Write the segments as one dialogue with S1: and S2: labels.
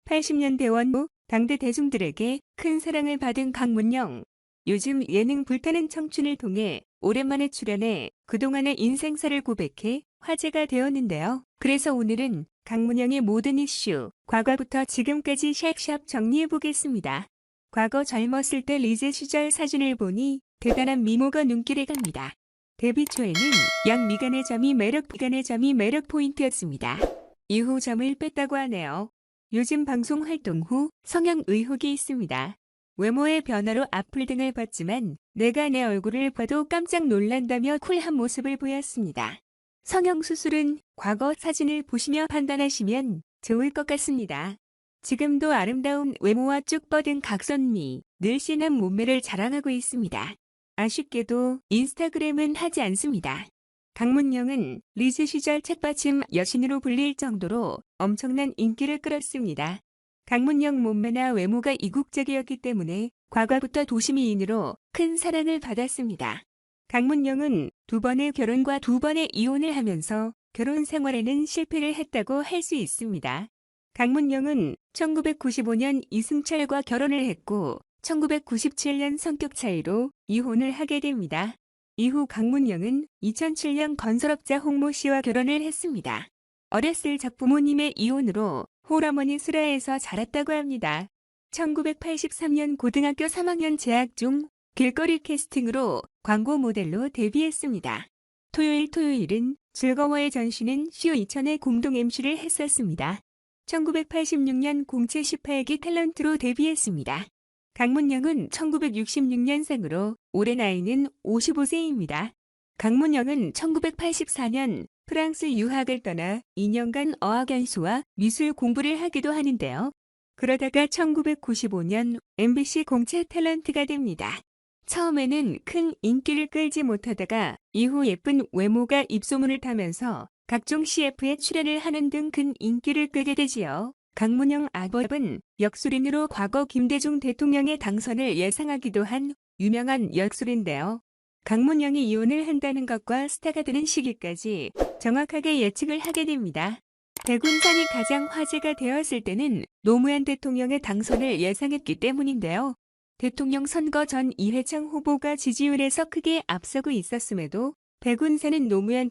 S1: (80년대) 원무 당대 대중들에게 큰 사랑을 받은 강문영. 요즘 예능 불타는 청춘을 통해 오랜만에 출연해 그동안의 인생사를 고백해 화제가 되었는데요. 그래서 오늘은 강문영의 모든 이슈, 과거부터 지금까지 샥샥 정리해보겠습니다. 과거 젊었을 때 리즈 시절 사진을 보니 대단한 미모가 눈길에 갑니다. 데뷔 초에는 양미간의 점이 미간의 점이 매력 포인트였습니다. 이후 점을 뺐다고 하네요. 요즘 방송 활동 후 성형 의혹이 있습니다. 외모의 변화로 악플 등을 받지만 내가 내 얼굴을 봐도 깜짝 놀란다며 쿨한 모습을 보였습니다. 성형 수술은 과거 사진을 보시며 판단하시면 좋을 것 같습니다. 지금도 아름다운 외모와 쭉 뻗은 각선미, 늘씬한 몸매를 자랑하고 있습니다. 아쉽게도 인스타그램은 하지 않습니다. 강문영은 리즈 시절 책받침 여신으로 불릴 정도로 엄청난 인기를 끌었습니다. 강문영 몸매나 외모가 이국적이었기 때문에 과거부터 도시미인으로 큰 사랑을 받았습니다. 강문영은 2번의 결혼과 2번의 이혼을 하면서 결혼 생활에는 실패를 했다고 할 수 있습니다. 강문영은 1995년 이승철과 결혼을 했고 1997년 성격 차이로 이혼을 하게 됩니다. 이후 강문영은 2007년 건설업자 홍모 씨와 결혼을 했습니다. 어렸을 적 부모님의 이혼으로 홀어머니 슬하에서 자랐다고 합니다. 1983년 고등학교 3학년 재학 중 길거리 캐스팅으로 광고 모델로 데뷔했습니다. 토요일은 즐거워의 전신은 쇼 2000의 공동 MC를 했었습니다. 1986년 공채 18기 탤런트로 데뷔했습니다. 강문영은 1966년생으로 올해 나이는 55세입니다. 강문영은 1984년 프랑스 유학을 떠나 2년간 어학연수와 미술 공부를 하기도 하는데요. 그러다가 1995년 MBC 공채 탤런트가 됩니다. 처음에는 큰 인기를 끌지 못하다가 이후 예쁜 외모가 입소문을 타면서 각종 CF에 출연을 하는 등 큰 인기를 끌게 되지요. 강문영 아버지는 역술인으로 과거 김대중 대통령의 당선을 예상하기도 한 유명한 역술인데요. 강문영이 이혼을 한다는 것과 스타가 되는 시기까지 정확하게 예측을 하게 됩니다. 백운산이 가장 화제가 되었을 때는 노무현 대통령의 당선을 예상했기 때문인데요. 대통령 선거 전 이회창 후보가 지지율에서 크게 앞서고 있었음에도 백운산은 노무현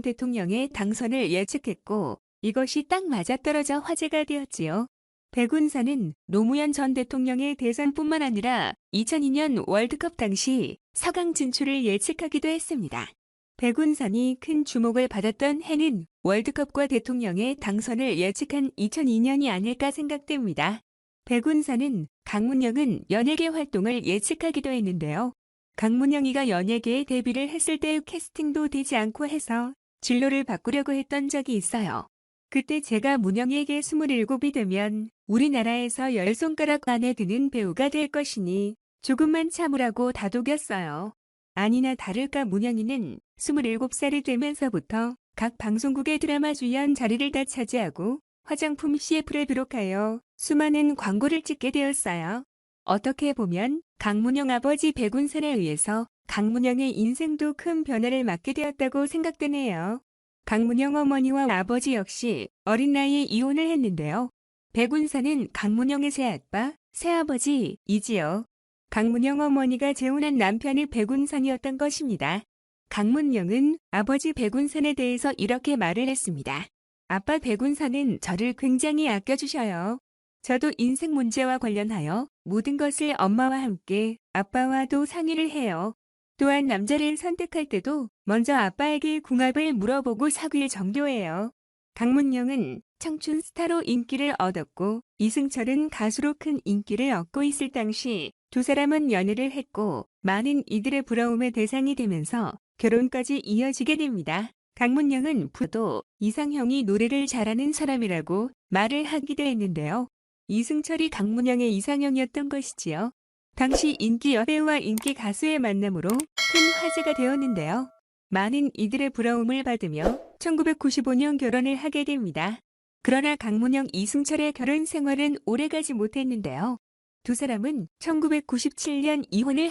S1: 대통령의 당선을 예측했고 이것이 딱 맞아떨어져 화제가 되었지요. 백운산은 노무현 전 대통령의 대선뿐만 아니라 2002년 월드컵 당시 4강 진출을 예측하기도 했습니다. 백운산이 큰 주목을 받았던 해는 월드컵과 대통령의 당선을 예측한 2002년이 아닐까 생각됩니다. 백운산은 강문영은 연예계 활동을 예측하기도 했는데요. 강문영이가 연예계에 데뷔를 했을 때 캐스팅도 되지 않고 해서 진로를 바꾸려고 했던 적이 있어요. 그때 제가 문영에게 27이 되면 우리나라에서 10손가락 안에 드는 배우가 될 것이니 조금만 참으라고 다독였어요. 아니나 다를까 문영이는 27살이 되면서부터 각 방송국의 드라마 주연 자리를 다 차지하고 화장품 CF를 비롯하여 수많은 광고를 찍게 되었어요. 어떻게 보면 강문영 아버지 백운산에 의해서 강문영의 인생도 큰 변화를 맞게 되었다고 생각되네요. 강문영 어머니와 아버지 역시 어린 나이에 이혼을 했는데요. 백운산은 강문영의 새아빠, 새아버지이지요. 강문영 어머니가 재혼한 남편이 백운산이었던 것입니다. 강문영은 아버지 백운산에 대해서 이렇게 말을 했습니다. 아빠 백운산은 저를 굉장히 아껴주셔요. 저도 인생 문제와 관련하여 모든 것을 엄마와 함께 아빠와도 상의를 해요. 또한 남자를 선택할 때도 먼저 아빠에게 궁합을 물어보고 사귈 정도예요. 강문영은 청춘 스타로 인기를 얻었고 이승철은 가수로 큰 인기를 얻고 있을 당시 두 사람은 연애를 했고 많은 이들의 부러움의 대상이 되면서 결혼까지 이어지게 됩니다. 강문영은 부도 이상형이 노래를 잘하는 사람이라고 말을 하기도 했는데요. 이승철이 강문영의 이상형이었던 것이지요. 당시 인기 여배우와 인기 가수의 만남으로 큰 화제가 되었는데요. 많은 이들의 부러움을 받으며 1995년 결혼을 하게 됩니다. 그러나 강문영 이승철의 결혼 생활은 오래가지 못했는데요. 두 사람은 1997년 이혼을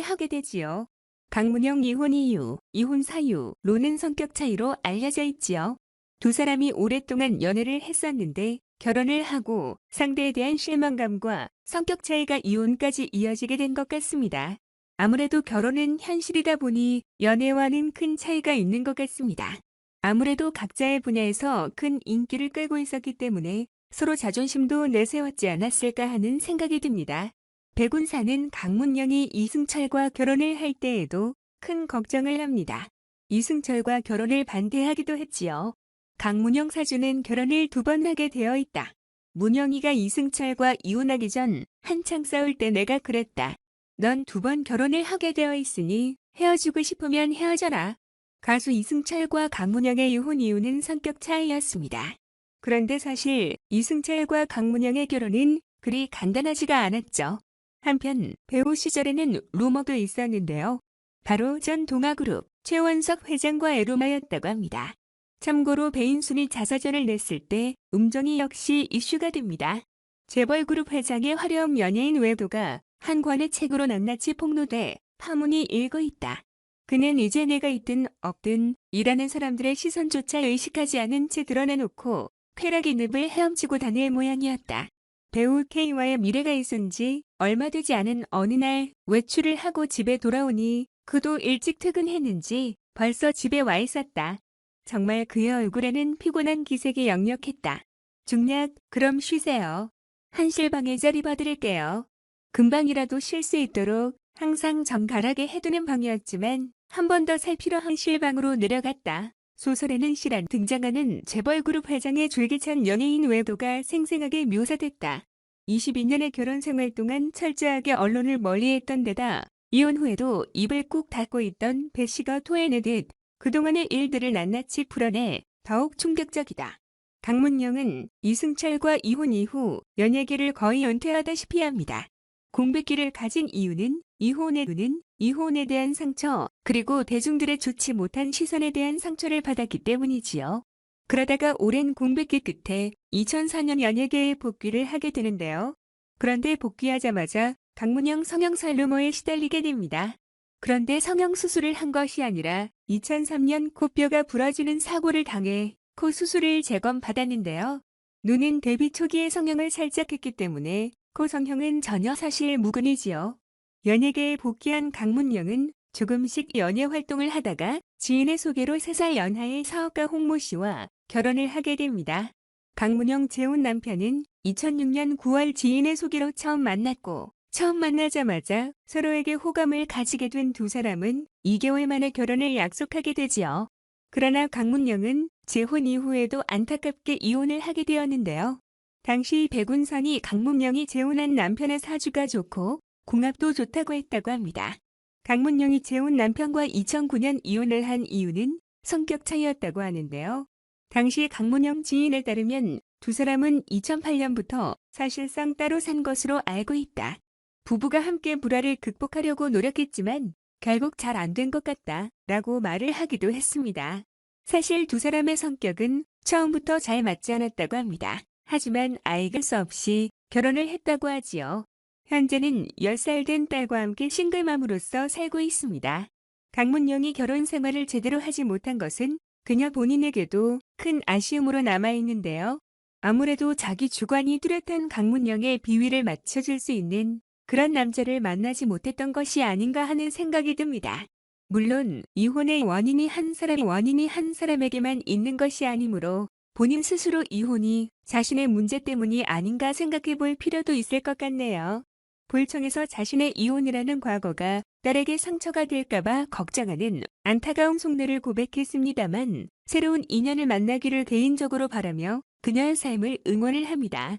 S1: 하게 되지요. 강문영 이혼 이유, 이혼 사유로는 성격 차이로 알려져 있지요. 두 사람이 오랫동안 연애를 했었는데 결혼을 하고 상대에 대한 실망감과 성격 차이가 이혼까지 이어지게 된 것 같습니다. 아무래도 결혼은 현실이다 보니 연애와는 큰 차이가 있는 것 같습니다. 아무래도 각자의 분야에서 큰 인기를 끌고 있었기 때문에 서로 자존심도 내세웠지 않았을까 하는 생각이 듭니다. 백운사는 강문영이 이승철과 결혼을 할 때에도 큰 걱정을 합니다. 이승철과 결혼을 반대하기도 했지요. 강문영 사주는 결혼을 2번 하게 되어 있다. 문영이가 이승철과 이혼하기 전 한창 싸울 때 내가 그랬다. 넌 2번 결혼을 하게 되어 있으니 헤어지고 싶으면 헤어져라. 가수 이승철과 강문영의 이혼 이유는 성격 차이였습니다. 그런데 사실 이승철과 강문영의 결혼은 그리 간단하지가 않았죠. 한편 배우 시절에는 루머도 있었는데요. 바로 전 동아그룹 최원석 회장과의 루머였다고 합니다. 참고로 배인순이 자서전을 냈을 때 음정이 역시 이슈가 됩니다. 재벌그룹 회장의 화려한 연예인 외도가 한 권의 책으로 낱낱이 폭로돼 파문이 일고 있다. 그는 이제 내가 있든 없든 일하는 사람들의 시선조차 의식하지 않은 채 드러내놓고 쾌락의 늪을 헤엄치고 다닐 모양이었다. 배우 K와의 미래가 있은지 얼마 되지 않은 어느 날 외출을 하고 집에 돌아오니 그도 일찍 퇴근했는지 벌써 집에 와 있었다. 정말 그의 얼굴에는 피곤한 기색이 역력했다. 중략, 그럼 쉬세요. 한실방에 자리 봐드릴게요. 금방이라도 쉴 수 있도록 항상 정갈하게 해두는 방이었지만 한 번 더 살 필요 한실방으로 내려갔다. 소설에는 실한 등장하는 재벌그룹 회장의 줄기찬 연예인 외도가 생생하게 묘사됐다. 22년의 결혼 생활 동안 철저하게 언론을 멀리했던 데다 이혼 후에도 입을 꾹 닫고 있던 배 씨가 토해내듯 그동안의 일들을 낱낱이 풀어내 더욱 충격적이다. 강문영은 이승철과 이혼 이후 연예계를 거의 은퇴하다시피 합니다. 공백기를 가진 이유는 이혼의 눈은 이혼에 대한 상처 그리고 대중들의 좋지 못한 시선에 대한 상처를 받았기 때문이지요. 그러다가 오랜 공백기 끝에 2004년 연예계에 복귀를 하게 되는데요. 그런데 복귀하자마자 강문영 성형살 루머에 시달리게 됩니다. 그런데 성형수술을 한 것이 아니라 2003년 코뼈가 부러지는 사고를 당해 코 수술을 재검받았는데요. 눈은 데뷔 초기에 성형을 살짝 했기 때문에 코 성형은 전혀 사실 무근이지요. 연예계에 복귀한 강문영은 조금씩 연예 활동을 하다가 지인의 소개로 3살 연하의 사업가 홍모 씨와 결혼을 하게 됩니다. 강문영 재혼 남편은 2006년 9월 지인의 소개로 처음 만났고 처음 만나자마자 서로에게 호감을 가지게 된 두 사람은 2개월 만에 결혼을 약속하게 되지요. 그러나 강문영은 재혼 이후에도 안타깝게 이혼을 하게 되었는데요. 당시 백운선이 강문영이 재혼한 남편의 사주가 좋고 궁합도 좋다고 했다고 합니다. 강문영이 재혼 남편과 2009년 이혼을 한 이유는 성격 차이였다고 하는데요. 당시 강문영 지인에 따르면 두 사람은 2008년부터 사실상 따로 산 것으로 알고 있다. 부부가 함께 불화를 극복하려고 노력했지만 결국 잘 안 된 것 같다 라고 말을 하기도 했습니다. 사실 두 사람의 성격은 처음부터 잘 맞지 않았다고 합니다. 하지만 아이가 수 없이 결혼을 했다고 하지요. 현재는 10살 된 딸과 함께 싱글맘으로서 살고 있습니다. 강문영이 결혼 생활을 제대로 하지 못한 것은 그녀 본인에게도 큰 아쉬움으로 남아있는데요. 아무래도 자기 주관이 뚜렷한 강문영의 비위를 맞춰줄 수 있는 그런 남자를 만나지 못했던 것이 아닌가 하는 생각이 듭니다. 물론 이혼의 원인이 한 사람에게만 있는 것이 아니므로 본인 스스로 이혼이 자신의 문제 때문이 아닌가 생각해 볼 필요도 있을 것 같네요. 불청에서 자신의 이혼이라는 과거가 딸에게 상처가 될까봐 걱정하는 안타까운 속내를 고백했습니다만 새로운 인연을 만나기를 개인적으로 바라며 그녀의 삶을 응원을 합니다.